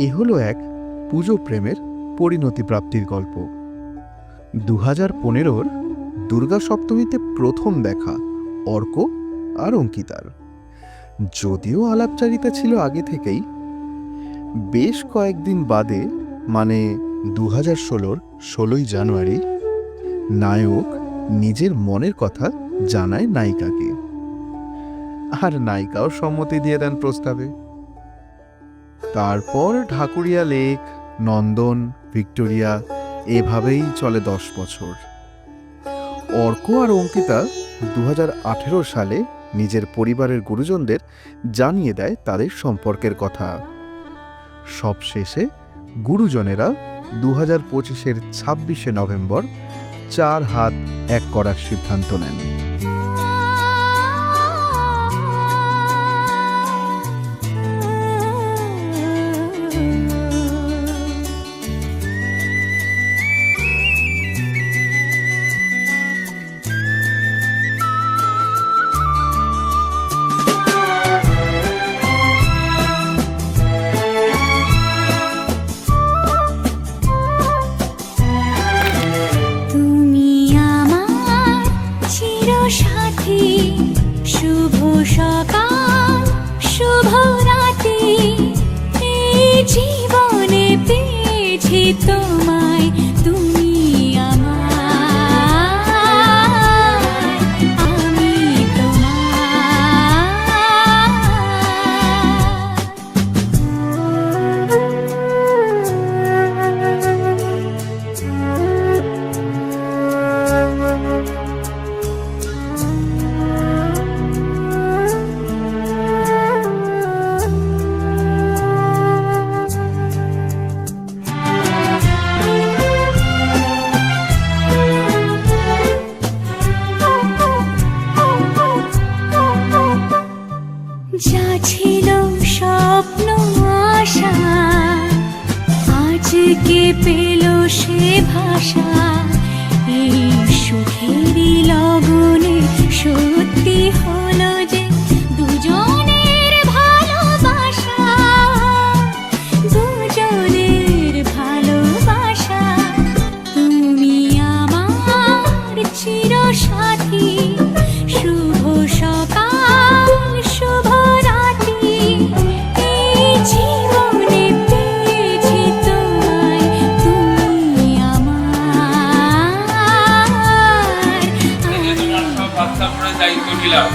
এ হলো এক পুজো প্রেমের পরিণতি প্রাপ্তির গল্প। 2015-র দুর্গা সপ্তমীতে প্রথম দেখা অর্ক আর অঙ্কিতার। যদিও আলাপচারিতা ছিল আগে থেকেই, বেশ কয়েকদিন বাদে মানে 2016-র 16ই জানুয়ারি নায়ক নিজের মনের কথা জানায় নায়িকাকে, আর নায়িকাও সম্মতি দিয়ে দেন প্রস্তাবে। তারপর ঢাকুরিয়া লেক, নন্দন, ভিক্টোরিয়া এভাবেই চলে 10 বছর। অর্ক আর অঙ্কিতা 2018 সালে নিজের পরিবারের গুরুজনদের জানিয়ে দেয় তাদের সম্পর্কের কথা। সবশেষে গুরুজনেরা 2025-এর 26শে নভেম্বর 4 হাত এক করার সিদ্ধান্ত নেন। শুভ সকাল শুভ রাতি, এই জীবনে পেয়েছি তোমায়, তুমি আমার, আমি যা ছিল স্বপ্ন আশা, আজকে পেল সে ভাষা, এই সুখেরই লগনে সত্যি হলো যে দুজনের ভালোবাসা, দুজনের ভালোবাসা। তুমি আমার চিরসাথী, শুভ সকাল শুভ রাতি, এই জীবনে পেয়েছি তোমায়, তুমি আমার, সব বাচ্চা পড়ে দায়িত্ব নিলাম।